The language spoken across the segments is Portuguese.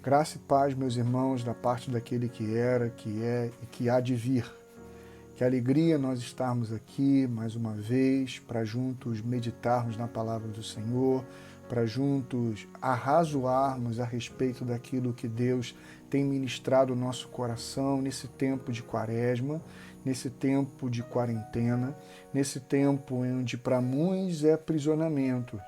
Graça e paz, meus irmãos, da parte daquele que era, que é e que há de vir. Que alegria nós estarmos aqui mais uma vez para juntos meditarmos na palavra do Senhor, para juntos arrazoarmos a respeito daquilo que Deus tem ministrado no nosso coração nesse tempo de quaresma, nesse tempo de quarentena, nesse tempo onde para muitos é aprisionamento,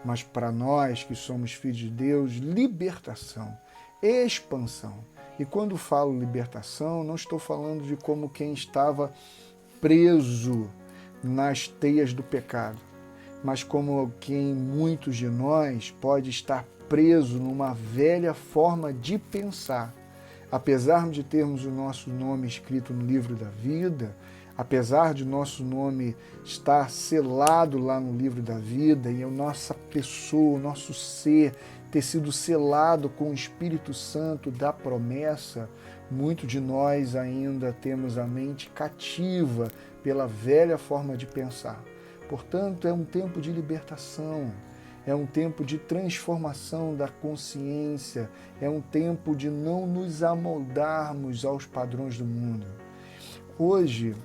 mas para nós que somos filhos de Deus, libertação, expansão. E quando falo libertação, não estou falando de como quem estava preso nas teias do pecado, mas como quem muitos de nós pode estar preso numa velha forma de pensar. Apesar de termos o nosso nome escrito no livro da vida, apesar de nosso nome estar selado lá no livro da vida e a nossa pessoa, o nosso ser ter sido selado com o Espírito Santo da promessa, muitos de nós ainda temos a mente cativa pela velha forma de pensar. Portanto, é um tempo de libertação, é um tempo de transformação da consciência, é um tempo de não nos amoldarmos aos padrões do mundo. Hoje,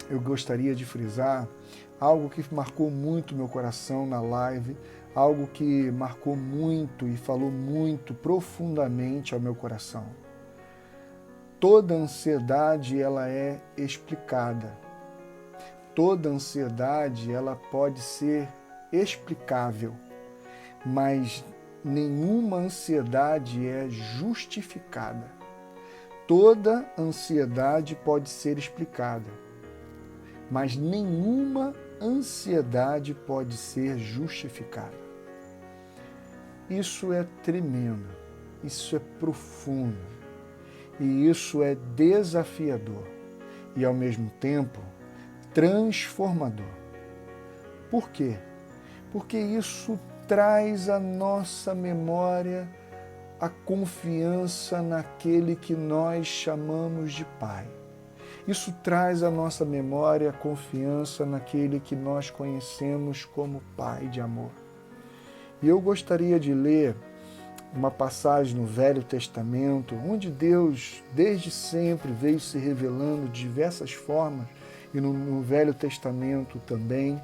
eu gostaria de frisar algo que marcou muito meu coração na live, algo que marcou muito e falou muito profundamente ao meu coração. Toda ansiedade ela é explicada. Toda ansiedade ela pode ser explicável, mas nenhuma ansiedade é justificada. Toda ansiedade pode ser explicada, mas nenhuma ansiedade pode ser justificada. Isso é tremendo, isso é profundo e isso é desafiador e, ao mesmo tempo, transformador. Por quê? Porque isso traz à nossa memória a confiança naquele que nós chamamos de Pai. Isso traz à nossa memória a confiança naquele que nós conhecemos como Pai de amor. E eu gostaria de ler uma passagem no Velho Testamento, onde Deus, desde sempre, veio se revelando de diversas formas, e no Velho Testamento também.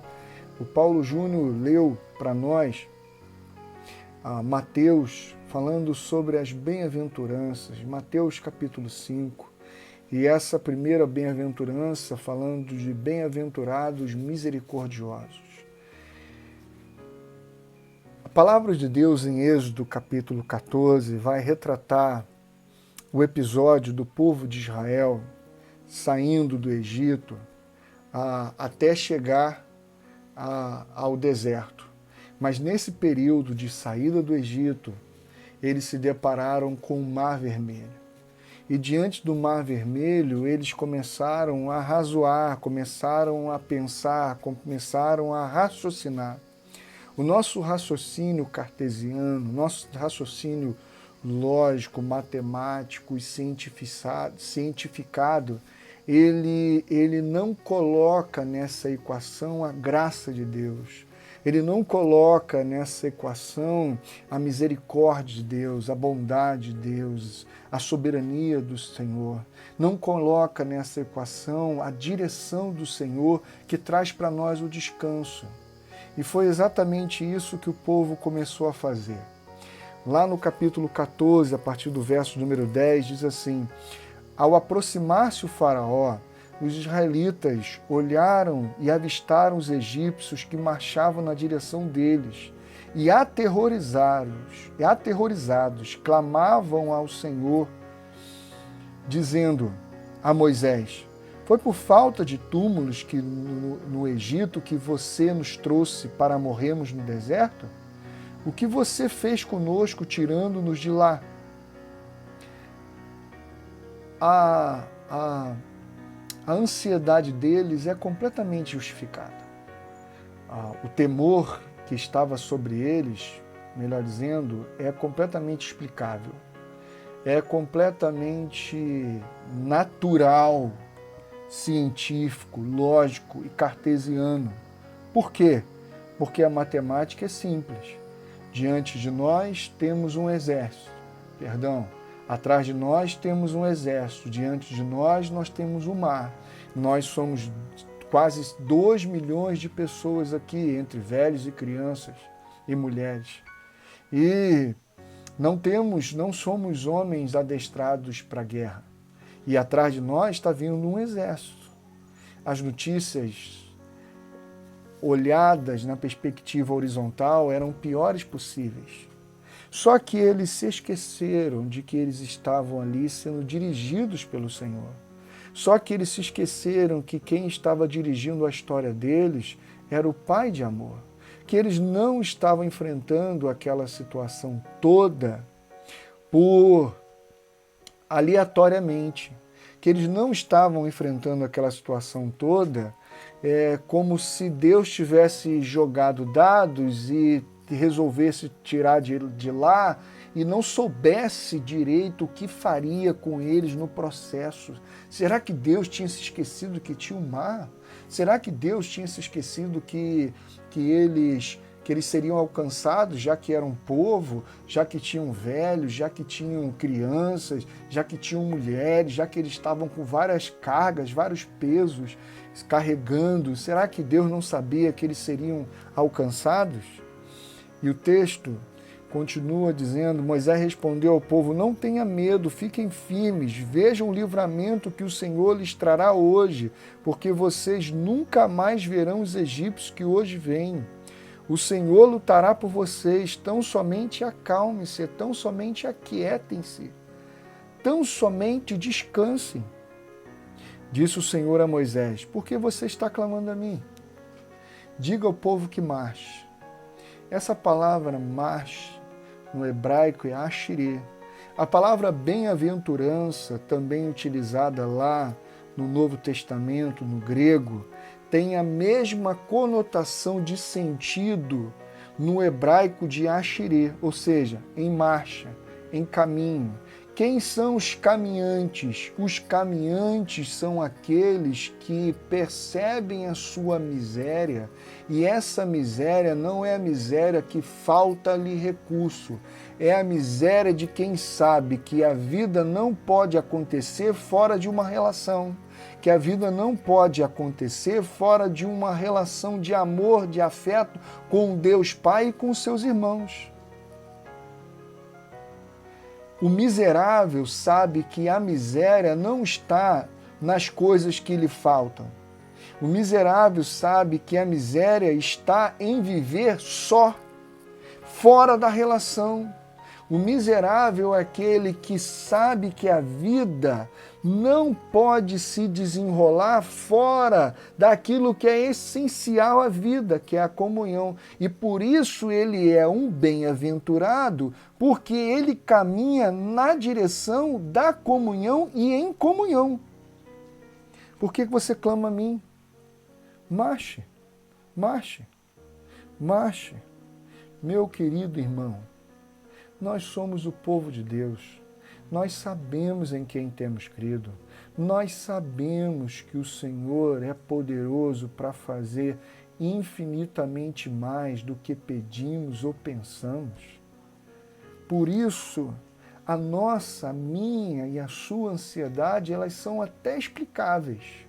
O Paulo Júnior leu para nós Mateus, falando sobre as bem-aventuranças, Mateus capítulo 5, e essa primeira bem-aventurança falando de bem-aventurados misericordiosos. A palavra de Deus em Êxodo capítulo 14 vai retratar o episódio do povo de Israel saindo do Egito até chegar ao deserto. Mas nesse período de saída do Egito, eles se depararam com o Mar Vermelho. E diante do Mar Vermelho, eles começaram a razoar, começaram a pensar, começaram a raciocinar. O nosso raciocínio cartesiano, nosso raciocínio lógico, matemático e cientificado, ele não coloca nessa equação a graça de Deus. Ele não coloca nessa equação a misericórdia de Deus, a bondade de Deus, a soberania do Senhor. Não coloca nessa equação a direção do Senhor que traz para nós o descanso. E foi exatamente isso que o povo começou a fazer. Lá no capítulo 14, a partir do verso número 10, diz assim: ao aproximar-se o faraó, os israelitas olharam e avistaram os egípcios que marchavam na direção deles, e aterrorizados, clamavam ao Senhor, dizendo a Moisés: foi por falta de túmulos que no Egito que você nos trouxe para morrermos no deserto? O que você fez conosco tirando-nos de lá? A ansiedade deles é completamente justificada. O temor que estava sobre eles, melhor dizendo, é completamente explicável. É completamente natural, científico, lógico e cartesiano. Por quê? Porque a matemática é simples. Diante de nós temos um exército. Perdão. Atrás de nós temos um exército, diante de nós temos o mar. Nós somos quase 2 milhões de pessoas aqui, entre velhos e crianças e mulheres. E não somos homens adestrados para a guerra. E atrás de nós está vindo um exército. As notícias olhadas na perspectiva horizontal eram piores possíveis. Só que eles se esqueceram de que eles estavam ali sendo dirigidos pelo Senhor. Só que eles se esqueceram que quem estava dirigindo a história deles era o Pai de amor. Que eles não estavam enfrentando aquela situação toda por aleatoriamente. Que eles não estavam enfrentando aquela situação toda como se Deus tivesse jogado dados e resolvesse tirar de lá e não soubesse direito o que faria com eles no processo. Será que Deus tinha se esquecido que tinha um mar? Será que Deus tinha se esquecido que eles seriam alcançados, já que eram povo, já que tinham velhos, já que tinham crianças, já que tinham mulheres, já que eles estavam com várias cargas, vários pesos carregando? Será que Deus não sabia que eles seriam alcançados? E o texto continua dizendo, Moisés respondeu ao povo, não tenha medo, fiquem firmes, vejam o livramento que o Senhor lhes trará hoje, porque vocês nunca mais verão os egípcios que hoje vêm. O Senhor lutará por vocês, tão somente acalmem-se, tão somente aquietem-se, tão somente descansem. Disse o Senhor a Moisés, por que você está clamando a mim? Diga ao povo que marche. Essa palavra marche, no hebraico, é ashirê. A palavra bem-aventurança, também utilizada lá no Novo Testamento, no grego, tem a mesma conotação de sentido no hebraico de ashirê, ou seja, em marcha, em caminho. Quem são os caminhantes? Os caminhantes são aqueles que percebem a sua miséria, e essa miséria não é a miséria que falta-lhe recurso, é a miséria de quem sabe que a vida não pode acontecer fora de uma relação, que a vida não pode acontecer fora de uma relação de amor, de afeto com Deus Pai e com seus irmãos. O miserável sabe que a miséria não está nas coisas que lhe faltam. O miserável sabe que a miséria está em viver só, fora da relação. O miserável é aquele que sabe que a vida não pode se desenrolar fora daquilo que é essencial à vida, que é a comunhão. E por isso ele é um bem-aventurado, porque ele caminha na direção da comunhão e em comunhão. Por que você clama a mim? Marche, marche, marche. Meu querido irmão, nós somos o povo de Deus. Nós sabemos em quem temos crido. Nós sabemos que o Senhor é poderoso para fazer infinitamente mais do que pedimos ou pensamos. Por isso, a nossa, a minha e a sua ansiedade, elas são até explicáveis.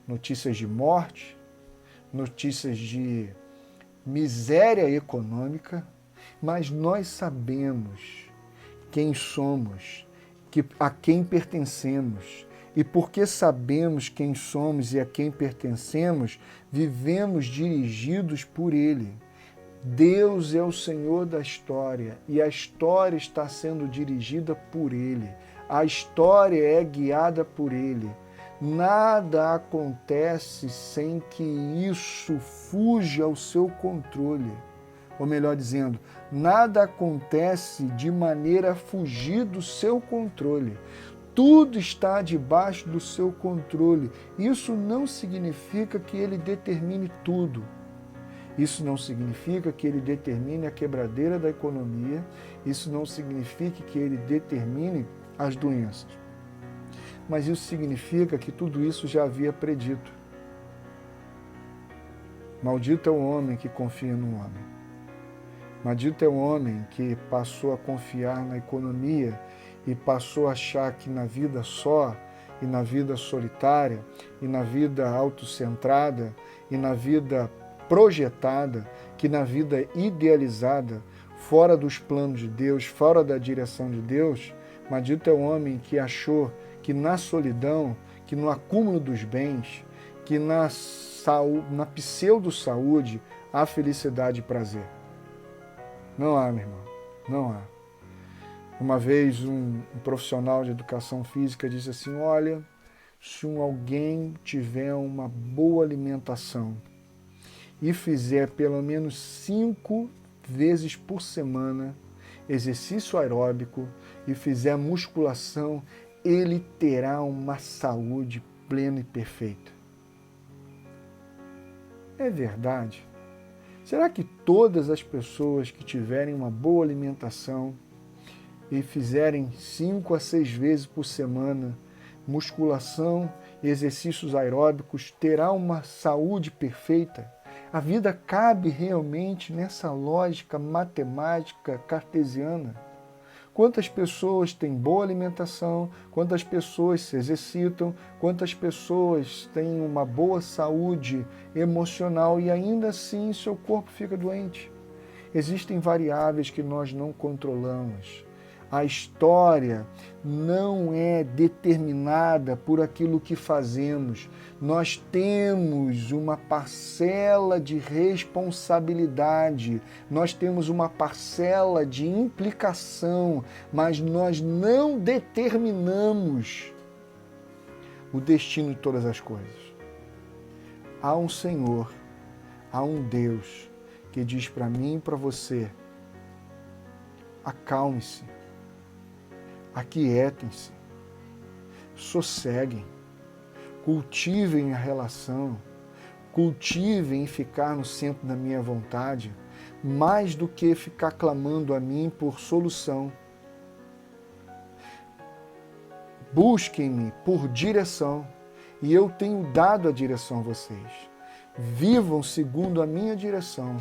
Notícias de morte, notícias de miséria econômica, mas nós sabemos quem somos, a quem pertencemos. E porque sabemos quem somos e a quem pertencemos, vivemos dirigidos por Ele. Deus é o Senhor da história e a história está sendo dirigida por Ele. A história é guiada por Ele. Nada acontece sem que isso fuja ao seu controle. Ou melhor dizendo, nada acontece de maneira a fugir do seu controle. Tudo está debaixo do seu controle. Isso não significa que ele determine tudo. Isso não significa que ele determine a quebradeira da economia. Isso não significa que ele determine as doenças. Mas isso significa que tudo isso já havia predito. Maldito é o homem que confia no homem. Maldito é o homem que passou a confiar na economia e passou a achar que na vida só, e na vida solitária, e na vida autocentrada, e na vida projetada, que na vida idealizada, fora dos planos de Deus, fora da direção de Deus, maldito é o homem que achou que na solidão, que no acúmulo dos bens, que na pseudo-saúde há felicidade e prazer. Não há, meu irmão, não há. Uma vez um profissional de educação física disse assim, olha, se alguém tiver uma boa alimentação e fizer pelo menos 5 vezes por semana exercício aeróbico e fizer musculação, ele terá uma saúde plena e perfeita. É verdade? Será que todas as pessoas que tiverem uma boa alimentação e fizerem 5 a 6 vezes por semana musculação e exercícios aeróbicos terá uma saúde perfeita? A vida cabe realmente nessa lógica matemática cartesiana? Quantas pessoas têm boa alimentação, quantas pessoas se exercitam, quantas pessoas têm uma boa saúde emocional e ainda assim seu corpo fica doente? Existem variáveis que nós não controlamos. A história não é determinada por aquilo que fazemos. Nós temos uma parcela de responsabilidade, nós temos uma parcela de implicação, mas nós não determinamos o destino de todas as coisas. Há um Senhor, há um Deus que diz para mim e para você, acalme-se, aquietem-se, sosseguem, cultivem a relação, cultivem ficar no centro da minha vontade, mais do que ficar clamando a mim por solução. Busquem-me por direção, e eu tenho dado a direção a vocês. Vivam segundo a minha direção,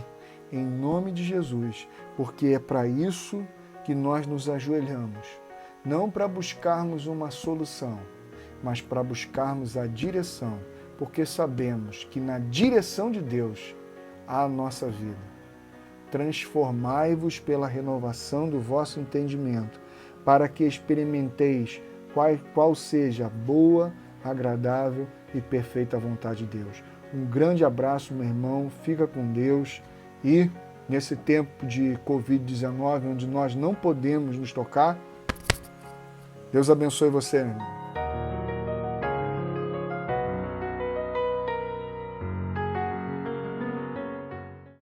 em nome de Jesus, porque é para isso que nós nos ajoelhamos. Não para buscarmos uma solução, mas para buscarmos a direção, porque sabemos que na direção de Deus há a nossa vida. Transformai-vos pela renovação do vosso entendimento, para que experimenteis qual seja a boa, agradável e perfeita vontade de Deus. Um grande abraço, meu irmão, fica com Deus e nesse tempo de Covid-19, onde nós não podemos nos tocar, Deus abençoe você, meu irmão.